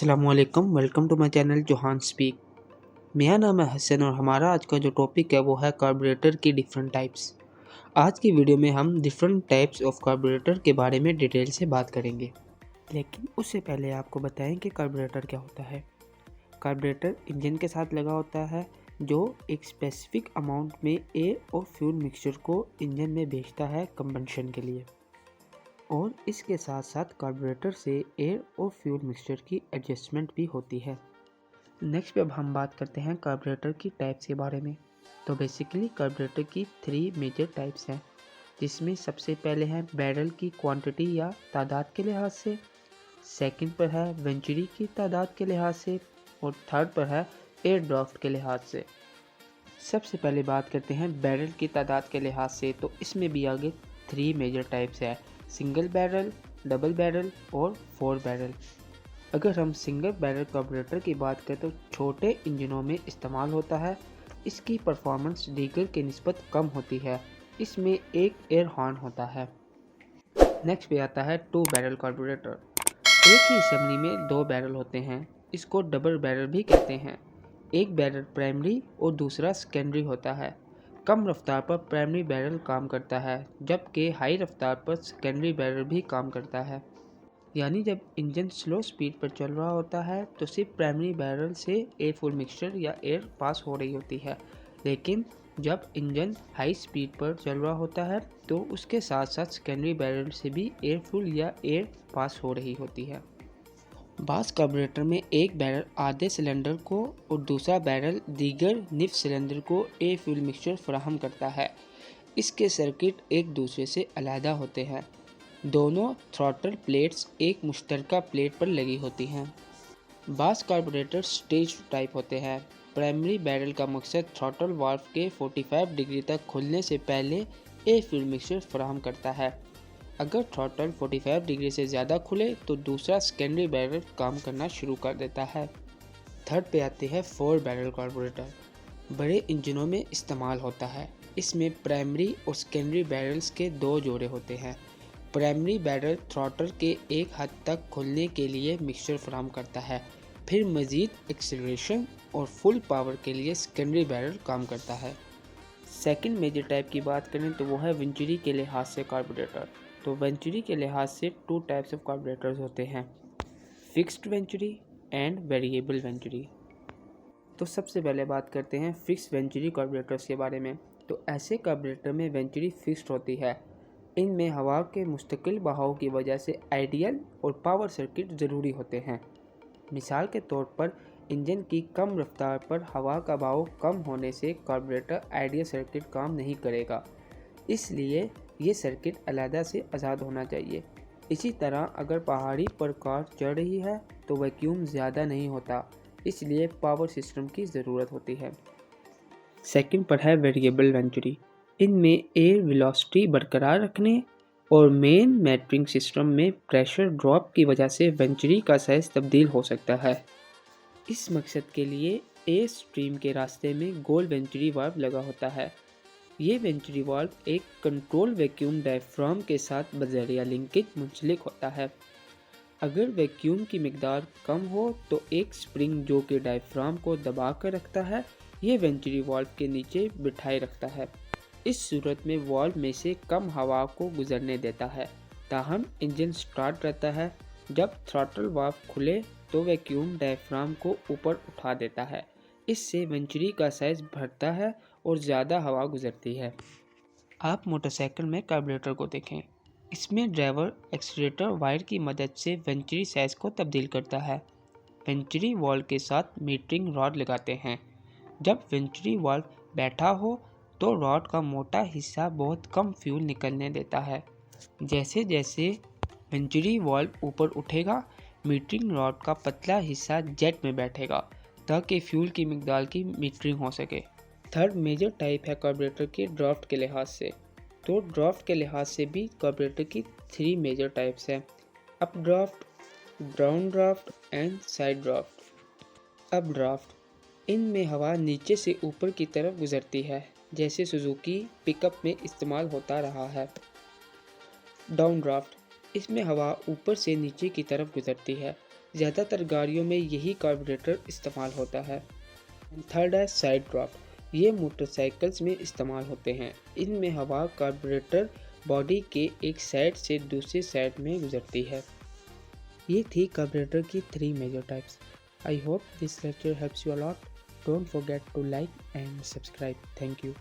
अस्सलामुअलैकुम, welcome to my channel Johan speak. मेरा नाम है हसन और हमारा आज का जो टॉपिक है वो है कार्बोरेटर की डिफरेंट टाइप्स। आज की वीडियो में हम डिफरेंट टाइप्स ऑफ कार्बोरेटर के बारे में डिटेल से बात करेंगे, लेकिन उससे पहले आपको बताएं कि कार्बोरेटर क्या होता है। कार्बोरेटर इंजन के साथ लगा होता है जो एक स्पेसिफिक अमाउंट में एयर और फ्यूल मिक्सचर को इंजन में भेजता है कंबंशन के लिए, और इसके साथ साथ कार्बोरेटर से एयर और फ्यूल मिक्सचर की एडजस्टमेंट भी होती है। नेक्स्ट पे अब हम बात करते हैं कार्बोरेटर की टाइप्स के बारे में। तो बेसिकली कार्बोरेटर की 3 मेजर टाइप्स हैं, जिसमें सबसे पहले है बैरल की क्वांटिटी या तादाद के लिहाज से, सेकंड पर है वेंचुरी की तादाद के लिहाज से, और थर्ड पर है एयर ड्राफ्ट के लिहाज से। सबसे पहले बात करते हैं बैरल की तादाद के लिहाज से। तो इसमें भी आगे 3 मेजर टाइप्स है, सिंगल बैरल, डबल बैरल और 4 बैरल। अगर हम सिंगल बैरल कार्बोरेटर की बात करें तो छोटे इंजनों में इस्तेमाल होता है। इसकी परफॉर्मेंस डीजल के निस्बत कम होती है। इसमें एक एयर हॉर्न होता है। नेक्स्ट पे आता है 2 बैरल कार्बोरेटर। एक ही असेंबली में 2 बैरल होते हैं, इसको डबल बैरल भी कहते हैं। एक बैरल प्राइमरी और दूसरा सेकेंडरी होता है। कम रफ्तार पर प्राइमरी बैरल काम करता है, जबकि हाई रफ्तार पर सेकेंडरी बैरल भी काम करता है। यानी जब इंजन स्लो स्पीड पर चल रहा होता है तो सिर्फ प्राइमरी बैरल से एयर फुल मिक्सचर या एयर पास हो रही होती है, लेकिन जब इंजन हाई स्पीड पर चल रहा होता है तो उसके साथ साथ सेकेंडरी बैरल से भी एयर फुल या एयर पास हो रही होती है। बास कार्बोरेटर में एक बैरल आधे सिलेंडर को और दूसरा बैरल दीगर निफ सिलेंडर को एयर फ्यूल मिक्सचर फराहम करता है। इसके सर्किट एक दूसरे से अलहदा होते हैं। दोनों थ्रॉटल प्लेट्स एक मुश्तरका प्लेट पर लगी होती हैं। बास कार्बोरेटर स्टेज टाइप होते हैं। प्राइमरी बैरल का मकसद थ्रॉटल वाल्व के 45 डिग्री तक खुलने से पहले एयर फ्यूल मिक्सचर फराहम करता है। अगर थ्रॉटल 45 डिग्री से ज़्यादा खुले तो दूसरा सेकेंडरी बैरल काम करना शुरू कर देता है। थर्ड पे आते हैं 4 बैरल कार्बोरेटर। बड़े इंजनों में इस्तेमाल होता है। इसमें प्राइमरी और सेकेंडरी बैरल्स के 2 जोड़े होते हैं। प्राइमरी बैरल थ्रॉटल के एक हद तक खुलने के लिए मिक्सचर फराहम करता है, फिर मज़ीद एक्सेलरेशन और फुल पावर के लिए सेकेंडरी बैरल काम करता है। सेकंड मेजर टाइप की बात करें तो वो है वेंचुरी के लिहाज से कार्बोरेटर। तो वेंचुरी के लिहाज से 2 टाइप्स ऑफ कार्बोरेटर्स होते हैं, fixed venturi and variable venturi. तो सबसे पहले बात करते हैं फिक्स्ड वेंचुरी कार्बोरेटर्स के बारे में। तो ऐसे कार्बोरेटर में वेंचुरी फिक्स्ड होती है। इनमें हवा के मुस्तकिल बहाव की वजह से आइडियल और पावर सर्किट ज़रूरी होते हैं। मिसाल के तौर पर इंजन की कम रफ्तार पर हवा का बहाव कम होने से कार्बोरेटर आइडियल सर्किट काम नहीं करेगा, इसलिए ये सर्किट अलहदा से आज़ाद होना चाहिए। इसी तरह अगर पहाड़ी पर कार चढ़ रही है तो वैक्यूम ज़्यादा नहीं होता, इसलिए पावर सिस्टम की ज़रूरत होती है। सेकंड पर है वेरिएबल वेंचुरी। इनमें एयर वेलोसिटी बरकरार रखने और मेन मैटरिंग सिस्टम में प्रेशर ड्रॉप की वजह से वेंचुरी का साइज तब्दील हो सकता है। इस मकसद के लिए एयर स्ट्रीम के रास्ते में गोल वेंचुरी वाल्व लगा होता है। ये वेंचुरी वाल्व एक कंट्रोल वैक्यूम डायफ्राम के साथ बज़रिया लिंकेज मुंसलिक होता है। अगर वैक्यूम की मिकदार कम हो तो एक स्प्रिंग जो कि डायफ्राम को दबा कर रखता है, ये वेंचुरी वाल्व के नीचे बिठाए रखता है। इस सूरत में वाल्व में से कम हवा को गुजरने देता है, ताहम इंजन स्टार्ट रहता है। जब थ्रॉटल वाल्व खुले तो वैक्यूम डायफ्राम को ऊपर उठा देता है। इससे वेंचुरी का साइज बढ़ता है और ज़्यादा हवा गुजरती है। आप मोटरसाइकिल में कार्बोरेटर को देखें। इसमें ड्राइवर एक्सीलरेटर वायर की मदद से वेंचुरी साइज को तब्दील करता है। वेंचुरी वाल्व के साथ मीटरिंग रॉड लगाते हैं। जब वेंचुरी वाल्व बैठा हो तो रॉड का मोटा हिस्सा बहुत कम फ्यूल निकलने देता है। जैसे जैसे वेंचुरी वाल्व ऊपर उठेगा, मीटरिंग रॉड का पतला हिस्सा जेट में बैठेगा ताकि फ्यूल की मिकदार की मीटरिंग हो सके। थर्ड मेजर टाइप है कार्बोरेटर के ड्राफ्ट के लिहाज से। तो ड्राफ्ट के लिहाज से भी कार्बोरेटर की 3 मेजर टाइप्स हैं, up draft, down draft and side draft. Up draft, इनमें हवा नीचे से ऊपर की तरफ गुजरती है, जैसे सुजुकी पिकअप में इस्तेमाल होता रहा है। डाउन ड्राफ्ट, इसमें हवा ऊपर से नीचे की तरफ गुजरती है। ज़्यादातर गाड़ियों में यही कार्बोरेटर इस्तेमाल होता है। थर्ड है साइड ड्रॉप। ये मोटरसाइकिल्स में इस्तेमाल होते हैं। इनमें हवा कार्बोरेटर बॉडी के एक साइड से दूसरी साइड में गुजरती है। ये थी कार्बोरेटर की 3 major types. I hope this lecture helps you a lot. Don't forget to like and subscribe. Thank you.